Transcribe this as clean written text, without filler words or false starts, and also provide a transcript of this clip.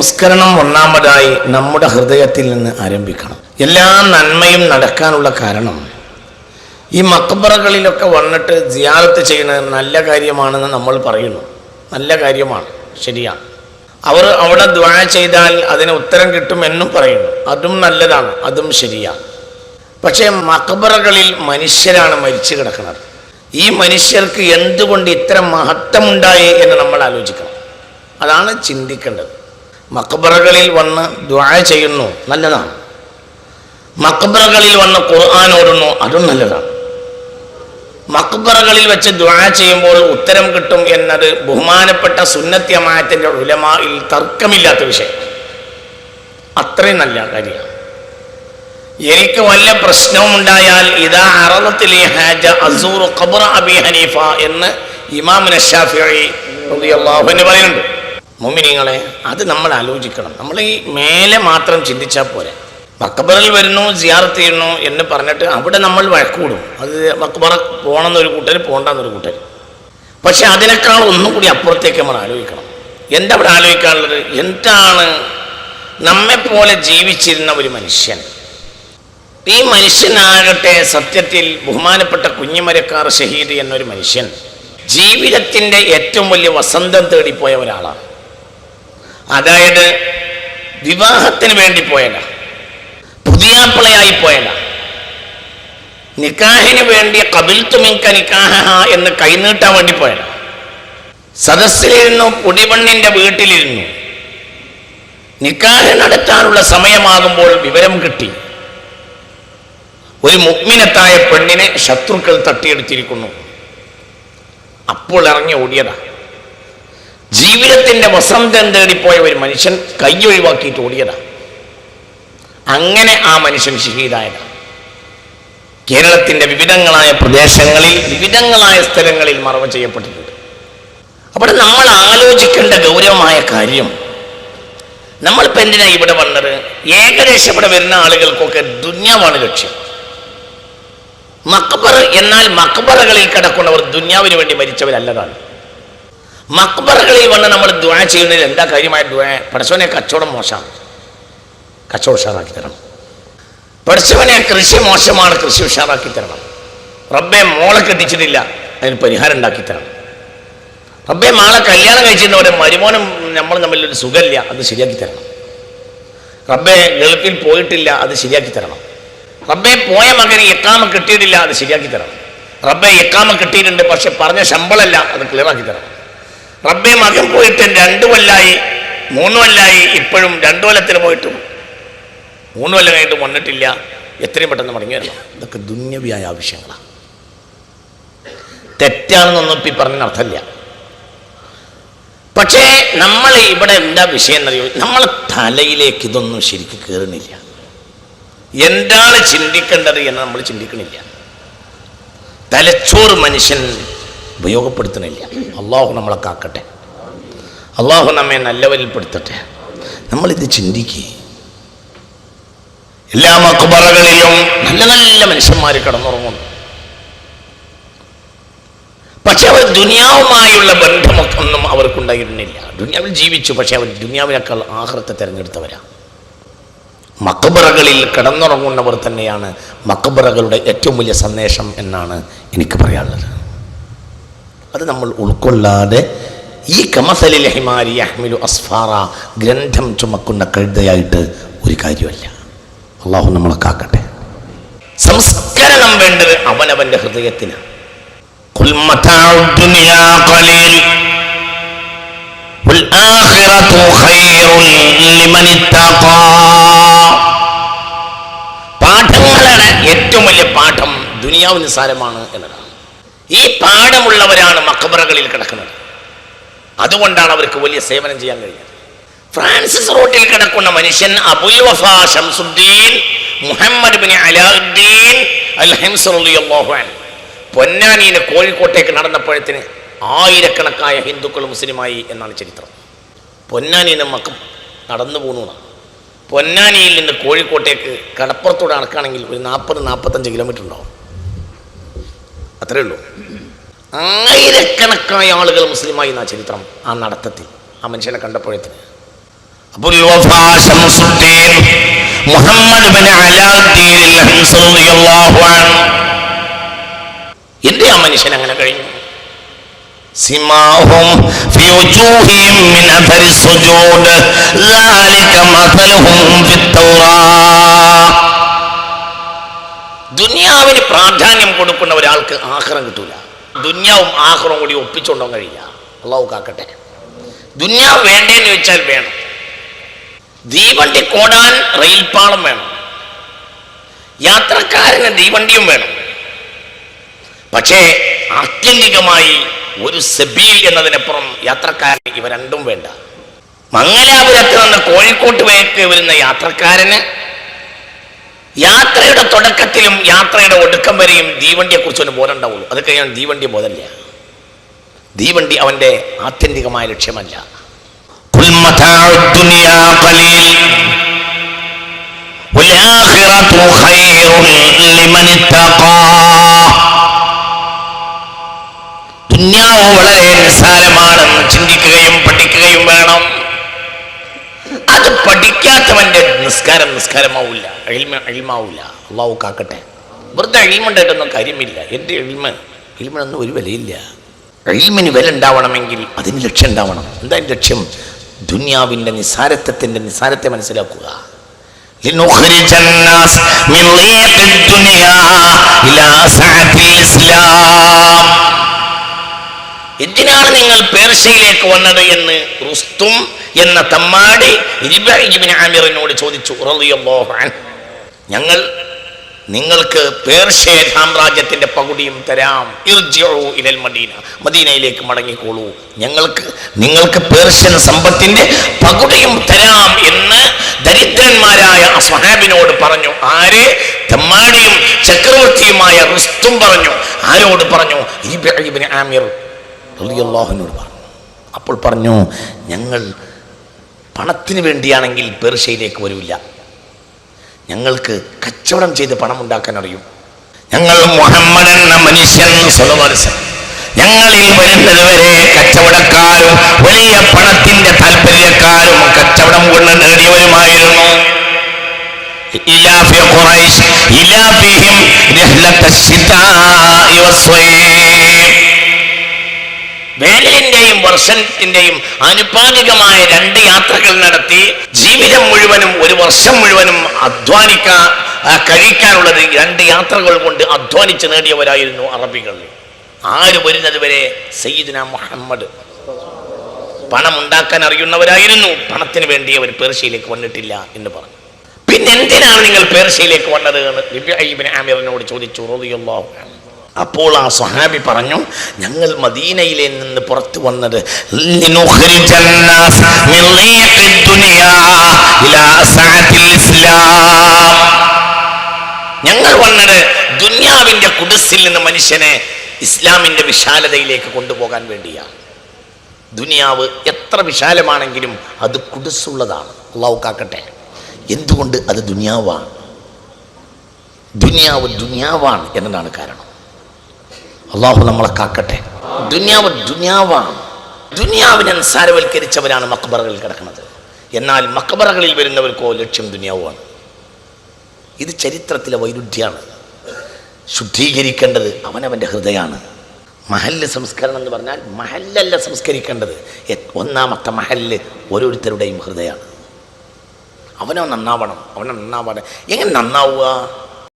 സംസ്കരണം ഒന്നാമതായി നമ്മുടെ ഹൃദയത്തിൽ നിന്ന് ആരംഭിക്കണം. എല്ലാ നന്മയും നടക്കാനുള്ള കാരണം ഈ മക്ബറകളിലൊക്കെ വന്നിട്ട് സിയാറത്ത് ചെയ്യുന്നത് നല്ല കാര്യമാണെന്ന് നമ്മൾ പറയുന്നു. നല്ല കാര്യമാണ്, ശരിയാണ്. അവർ അവിടെ ദുആ ചെയ്താൽ അതിന് ഉത്തരം കിട്ടും എന്നും പറയുന്നു. അതും നല്ലതാണ്, അതും ശരിയാണ്. പക്ഷേ മക്ബറകളിൽ മനുഷ്യരാണ് മരിച്ചു കിടക്കുന്നത്. ഈ മനുഷ്യർക്ക് എന്തുകൊണ്ട് ഇത്തരം മഹത്വമുണ്ടായി എന്ന് നമ്മൾ ആലോചിക്കണം. അതാണ് ചിന്തിക്കേണ്ടത്. മക്ബറകളിൽ വന്ന് ദുആ ചെയ്യുന്നു, നല്ലതാണ്. മക്ബറകളിൽ വന്ന് ഖുർആൻ ഓതുന്നു, അതും നല്ലതാണ്. മക്ബറകളിൽ വെച്ച് ദുആ ചെയ്യുമ്പോൾ ഉത്തരം കിട്ടും എന്നത് ബഹുമാനപ്പെട്ട സുന്നത്ത് ജമാഅത്തിന്റെ ഉലമായിൽ തർക്കമില്ലാത്ത വിഷയം. അത്രയും നല്ല കാര്യമാണ്. എനിക്ക് വല്ല പ്രശ്നവും ഉണ്ടായാൽ ഇദാ അറദത്തിലി ഹാജ അസൂറു ഖബ്റ അബി ഹനീഫ എന്ന് ഇമാം ശാഫിഈ റളിയല്ലാഹു അൻഹു പറയുന്നുണ്ട്. മുഅ്മിനീങ്ങളെ, അത് നമ്മൾ ആലോചിക്കണം. നമ്മൾ ഈ മേലെ മാത്രം ചിന്തിച്ചാൽ പോരെ. മക്ബറിൽ വരുന്നു, സിയാറത്ത് ചെയ്യുന്നു എന്ന് പറഞ്ഞിട്ട് അവിടെ നമ്മൾ വഴക്കൂടും. അത് മക്ബറ പോകണമെന്നൊരു കൂട്ടർ, പോകണ്ടെന്നൊരു കൂട്ടർ. പക്ഷെ അതിനേക്കാൾ ഒന്നും കൂടി അപ്പുറത്തേക്ക് നമ്മൾ ആലോചിക്കണം. എന്താ അവിടെ ആലോചിക്കാനുള്ളത്? എന്താണ് നമ്മെപ്പോലെ ജീവിച്ചിരുന്ന ഒരു മനുഷ്യൻ, ഈ മനുഷ്യനാകട്ടെ സത്യത്തിൽ ബഹുമാനപ്പെട്ട കുഞ്ഞിമരക്കാർ ഷഹീദ് എന്നൊരു മനുഷ്യൻ ജീവിതത്തിൻ്റെ ഏറ്റവും വലിയ വസന്തം തേടിപ്പോയ ഒരാളാണ്. അതായത് വിവാഹത്തിന് വേണ്ടി പോയല്ല, പുതിയാപ്പിളയായി പോയല്ല, നിക്കാഹിന് വേണ്ടി ഖബിൽതു മിൻക നിക്കാഹ എന്ന് കൈനീട്ടാൻ വേണ്ടി പോയല്ല. സദസ്സിലിരുന്നു, പൊടിപണ്ണിൻ്റെ വീട്ടിലിരുന്നു. നിക്കാഹ് നടത്താനുള്ള സമയമാകുമ്പോൾ വിവരം കിട്ടി, ഒരു മുഅ്മിനത്തായ പെണ്ണിനെ ശത്രുക്കൾ തട്ടിയെടുത്തിരിക്കുന്നു. അപ്പോൾ ഇറങ്ങി ഓടിയതാ. ജീവിതത്തിന്റെ വസന്തം തേടിപ്പോയ ഒരു മനുഷ്യൻ കൈയൊഴിവാക്കിയിട്ട് ഓടിയതാ. അങ്ങനെ ആ മനുഷ്യൻ ഷഹീദായതാ. കേരളത്തിന്റെ വിവിധങ്ങളായ പ്രദേശങ്ങളിൽ, വിവിധങ്ങളായ സ്ഥലങ്ങളിൽ മറവ് ചെയ്യപ്പെട്ടിട്ടുണ്ട്. അപ്പോൾ നമ്മൾ ആലോചിക്കേണ്ട ഗൗരവമായ കാര്യം, നമ്മളിപ്പോൾ എന്തിനാ ഇവിടെ വന്നത്? ഏകദേശം ഇവിടെ വരുന്ന ആളുകൾക്കൊക്കെ ദുന്യാവാണ് ലക്ഷ്യം. മക്ബറ എന്നാൽ മക്ബറകളിൽ കിടക്കുന്നവർ ദുന്യാവിന് വേണ്ടി മരിച്ചവരല്ലതാണ്. മക്ബറകളിൽ വന്ന് നമ്മൾ ദുആ ചെയ്യുന്നതിൽ എന്താ കാര്യമായ ദുആ? പടച്ചവനെ, കച്ചവടം മോശമാണ്, കച്ചവടം ഉഷാറാക്കി തരണം. പടച്ചവനെ, കൃഷി മോശമാണ്, കൃഷി ഉഷാറാക്കി തരണം. റബ്ബെ, മോളെ കെട്ടിച്ചിട്ടില്ല, അതിന് പരിഹാരം ഉണ്ടാക്കി തരണം. റബ്ബെ, മാളെ കല്യാണം കഴിച്ചിരുന്നവരെ മരുമോനും നമ്മൾ തമ്മിലൊരു സുഖമില്ല, അത് ശരിയാക്കി തരണം. റബ്ബെ, ഗൾഫിൽ പോയിട്ടില്ല, അത് ശരിയാക്കി തരണം. റബ്ബെ, പോയ മകന് ഇഖാമ കിട്ടിയിട്ടില്ല, അത് ശരിയാക്കി തരണം. റബ്ബെ, ഇഖാമ കിട്ടിയിട്ടുണ്ട്, പക്ഷെ പറഞ്ഞ ശമ്പളമല്ല, അത് ക്ലിയറാക്കി തരണം. റബ്ബെ, മകൻ പോയിട്ട് 2 കൊല്ലായി 3 കൊല്ലായി, ഇപ്പോഴും 2 കൊല്ലത്തിന് പോയിട്ടും 3 കൊല്ലം കഴിഞ്ഞിട്ട് വന്നിട്ടില്ല, എത്രയും പെട്ടെന്ന് മടങ്ങി വരണം. ഇതൊക്കെ ദുന്യവിയായ ആവശ്യങ്ങളാണ്. തെറ്റാണെന്നൊന്നും ഇപ്പം പറഞ്ഞ അർത്ഥമില്ല. പക്ഷേ നമ്മൾ ഇവിടെ എന്താ വിഷയം എന്നറിയോ? നമ്മളെ തലയിലേക്ക് ഇതൊന്നും ശരിക്കും കയറുന്നില്ല. എന്താണ് ചിന്തിക്കേണ്ടത് എന്ന് നമ്മൾ ചിന്തിക്കണില്ല. തലച്ചോറ് മനുഷ്യൻ ഉപയോഗപ്പെടുത്തണില്ല. അള്ളാഹു നമ്മളെ കാക്കട്ടെ, അള്ളാഹു നമ്മെ നല്ലവരിൽപ്പെടുത്തട്ടെ. നമ്മളിത് ചിന്തിക്കുക. എല്ലാ മക്ബറകളിലും നല്ല നല്ല മനുഷ്യന്മാർ കിടന്നുറങ്ങുന്നു. പക്ഷെ അവർ ദുനിയാവുമായുള്ള ബന്ധമൊക്കെ ഒന്നും അവർക്കുണ്ടായിരുന്നില്ല. ദുനിയാവിൽ ജീവിച്ചു, പക്ഷെ അവർ ദുനിയാവിനേക്കാൾ ആഖിറത്തെ തിരഞ്ഞെടുത്തവരാണ്. മക്ബറകളിൽ കിടന്നുറങ്ങുന്നവർ തന്നെയാണ് മക്ബറകളുടെ ഏറ്റവും വലിയ സന്ദേശം എന്നാണ് എനിക്ക് പറയാനുള്ളത്. അത് നമ്മൾ ഉൾക്കൊള്ളാതെ ഈ കമസലിൽ ഹിമാരി അഹ്മിലു അസ്ഫാറ ഗ്രന്ഥം ചുമക്കുന്ന കഴുതയായിട്ട് ഒരു കാര്യമല്ല. അള്ളാഹു നമ്മളെ കാക്കട്ടെ. സംസ്കരണം വേണ്ടത് അവനവന്റെ ഹൃദയത്തിനാണ്. ഖുൽ മതാഉ ദുനിയാ ഖലീൽ വൽ ആഖിറതു ഖൈറുൻ ലിമൻ ഇത്തഖാ. പാഠങ്ങളാണ് ഏറ്റവും വലിയ പാഠം. ദുനിയാവ് നിസ്സാരമാണ് എന്നതാണ്. ഈ പാഠമുള്ളവരാണ് മക്ബറകളിൽ കിടക്കുന്നത്. അതുകൊണ്ടാണ് അവർക്ക് വലിയ സേവനം ചെയ്യാൻ കഴിഞ്ഞത്. ഫ്രാൻസിസ് റോട്ടിൽ കിടക്കുന്ന മനുഷ്യൻ അബുൽ വഫാ ശംസുദ്ദീൻ മുഹമ്മദ് ബിൻ അലാഉദ്ദീൻ അൽ ഹിംസ് റളിയല്ലാഹു അൻഹു പൊന്നാനിയിൽ കോഴിക്കോട്ടേക്ക് നടന്നപ്പോഴത്തിന് ആയിരക്കണക്കായ ഹിന്ദുക്കൾ മുസ്ലിമായി എന്നാണ് ചരിത്രം. പൊന്നാനിയിൽ നിന്ന് നടന്നു പോകുന്നതാണ്. പൊന്നാനിയിൽ നിന്ന് കോഴിക്കോട്ടേക്ക് കടപ്പുറത്തോടെ നടക്കുകയാണെങ്കിൽ ഒരു 40-45 കിലോമീറ്റർ ഉണ്ടാവും. അത്രയേ ഉള്ളൂ. ആയിരക്കണക്കായ ആളുകൾ മുസ്ലിമായി എന്നാ ചരിത്രം. ആ നടത്തത്തിൽ ആ മനുഷ്യനെ കണ്ടപ്പോഴത്തിന് അബുൽ വഫാ ശംസുദ്ദീൻ മുഹമ്മദ് ബിൻ അലാഉദ്ദീൻ അൽ-ഹംസ റളിയല്ലാഹു അൻഹു. എന്ത് ആ മനുഷ്യൻ അങ്ങനെ കഴിഞ്ഞു? സിമാഹും ഫി വജൂഹിഹിം മിൻ അഥരി സുജൂദ് ദാലിക മസലുഹും ഫിത്തൗറാത്ത്. ദുനിയാവിന് പ്രാധാന്യം കൊടുക്കുന്ന ഒരാൾക്ക് ആഖിറം കിട്ടൂല. ദുനിയാവും ആഖിറവും കൂടി ഒപ്പിച്ചുകൊണ്ടാൻ കഴിയില്ല. അള്ളാഹു കാക്കട്ടെ. ദുനിയാവ് വേണ്ടേന്ന് ചോദിച്ചാൽ വേണം. തീവണ്ടി കോടാൻ റെയിൽപാളം വേണം, യാത്രക്കാരന് തീവണ്ടിയും വേണം. പക്ഷേ ആത്യന്തികമായി ഒരു സബീൽ എന്നതിനപ്പുറം യാത്രക്കാരന് ഇവ രണ്ടും വേണ്ട. മംഗലാപുരത്ത് നിന്ന് കോഴിക്കോട്ടേക്ക് വരുന്ന യാത്രക്കാരന് യാത്രയുടെ തുടക്കത്തിലും യാത്രയുടെ ഒടുക്കം വരെയും തീവണ്ടിയെ കുറിച്ച് ഒരു ബോധം ഉണ്ടാവുള്ളൂ. അത് കഴിഞ്ഞാൽ തീവണ്ടി ബോധമില്ല. തീവണ്ടി അവന്റെ ആത്യന്തികമായ ലക്ഷ്യമല്ല. ദുനിയാവ് വളരെ നിസ്സാരമാണെന്ന് ചിന്തിക്കുകയും പഠിക്കുകയും വേണം. അത് പഠിക്കാത്തവന്റെ നിസ്കാരമാവില്ല, ഇൽമാവില്ല. അള്ളാഹു കാക്കട്ടെ. വെറുതെ ഇൽമുണ്ടായിട്ടൊന്നും കാര്യമില്ല. എൻ്റെ ഇൽമിനൊന്നും ഒരു വിലയില്ല. ഇൽമിന് വില ഉണ്ടാവണമെങ്കിൽ അതിന് ലക്ഷ്യം ഉണ്ടാവണം. എന്താ ലക്ഷ്യം? ദുനിയാവിൻ്റെ നിസ്സാരത്തെ മനസ്സിലാക്കുക. എന്തിനാണ് നിങ്ങൾ പേർഷ്യയിലേക്ക് വന്നത് എന്ന് റുസ്തും എന്ന തമ്മാടി ഇബ്നു ആമിറിനോട് ചോദിച്ചു റളിയല്ലാഹു അൻഹു. ഞങ്ങൾ നിങ്ങൾക്ക് പേർഷ്യ സാമ്രാജ്യത്തിന്റെ പകുതിയും തരാം. ഇർജിഉ ഇലൽ മദീന, മദീനയിലേക്ക് മടങ്ങിക്കോളൂ, നിങ്ങൾക്ക് പേർഷ്യൻ സമ്പത്തിന്റെ പകുതിയും തരാം എന്ന് ദരിദ്രന്മാരായ സ്വഹാബിനോട് പറഞ്ഞു. ആര്? തമ്മാടിയും ചക്രവർത്തിയുമായ റുസ്തും പറഞ്ഞു. ആരോട് പറഞ്ഞു? ഇബ്നു ആമിർ റളിയല്ലാഹുവിനോട് പറഞ്ഞു. അപ്പോൾ പറഞ്ഞു, ഞങ്ങൾ പണത്തിന് വേണ്ടിയാണെങ്കിൽ പേർഷ്യയിലേക്ക് വരില്ല, ഞങ്ങൾക്ക് കച്ചവടം ചെയ്ത് പണം ഉണ്ടാക്കാൻ അറിയും. ഞങ്ങൾ മുഹമ്മദ് എന്ന മനുഷ്യൻ ഞങ്ങളിൽ വരുന്നത് വരെ കച്ചവടക്കാരും വലിയ പണത്തിന്റെ താല്പര്യക്കാരും കച്ചവടം കൊണ്ട് നേടിയവരുമായിരുന്നു. ഇലാഫി ഖുറൈശ് ഇലാഫിഹിം റിഹ്ലത്തശ്ശിതാഇ വസ്സൈഫ്. വേനലിന്റെയും വർഷത്തിന്റെയും ആനുപാതികമായ 2 യാത്രകൾ നടത്തി ജീവിതം മുഴുവനും, ഒരു വർഷം മുഴുവനും കഴിക്കാനുള്ളത് 2 യാത്രകൾ കൊണ്ട് അധ്വാനിച്ച് നേടിയവരായിരുന്നു അറബികൾ. ആര് വരുന്നത് വരെ സയ്യിദുന മുഹമ്മദ് പണം ഉണ്ടാക്കാൻ അറിയുന്നവരായിരുന്നു. പണത്തിന് വേണ്ടി അവർ പേർഷ്യയിലേക്ക് വന്നിട്ടില്ല എന്ന് പറഞ്ഞു. പിന്നെ എന്തിനാണ് നിങ്ങൾ പേർഷ്യയിലേക്ക് വന്നത് എന്ന് ഇബ്നു ആമിറിനോട് ചോദിച്ചു റളിയല്ലാഹു അൻഹു. അപ്പോൾ ആ സ്വഹാബി പറഞ്ഞു, ഞങ്ങൾ മദീനയിലെ നിന്ന് പുറത്തു വന്നത് ഞങ്ങൾ വന്നത് ദുനിയാവിന്റെ കുടുസിൽ നിന്ന് മനുഷ്യനെ ഇസ്ലാമിന്റെ വിശാലതയിലേക്ക് കൊണ്ടുപോകാൻ വേണ്ടിയാണ്. ദുനിയാവ് എത്ര വിശാലമാണെങ്കിലും അത് കുടുസുള്ളതാണ്. അല്ലാഹു കാക്കട്ടെ. എന്തുകൊണ്ട് അത് ദുനിയാവാണ്? ദുനിയാവാണ് എന്നതാണ് കാരണം. അള്ളാഹു നമ്മളെ കാക്കട്ടെ. ദുനിയാവാണ്. ദുനിയാവിനെ നിസ്സാരവൽക്കരിച്ചവരാണ് മക്ബറകളിൽ കിടക്കുന്നത്. എന്നാൽ മക്ബറകളിൽ വരുന്നവർക്കോ ലക്ഷ്യം ദുനിയാവാണ്. ഇത് ചരിത്രത്തിലെ വൈരുദ്ധ്യമാണ്. ശുദ്ധീകരിക്കേണ്ടത് അവനവൻ്റെ ഹൃദയമാണ്. മഹല്ല് സംസ്കരണം എന്ന് പറഞ്ഞാൽ മഹല്ലല്ല സംസ്കരിക്കേണ്ടത്. ഒന്നാമത്തെ മഹല്ല് ഓരോരുത്തരുടെയും ഹൃദയമാണ്. അവനോ നന്നാവണം. എങ്ങനെ നന്നാവുക?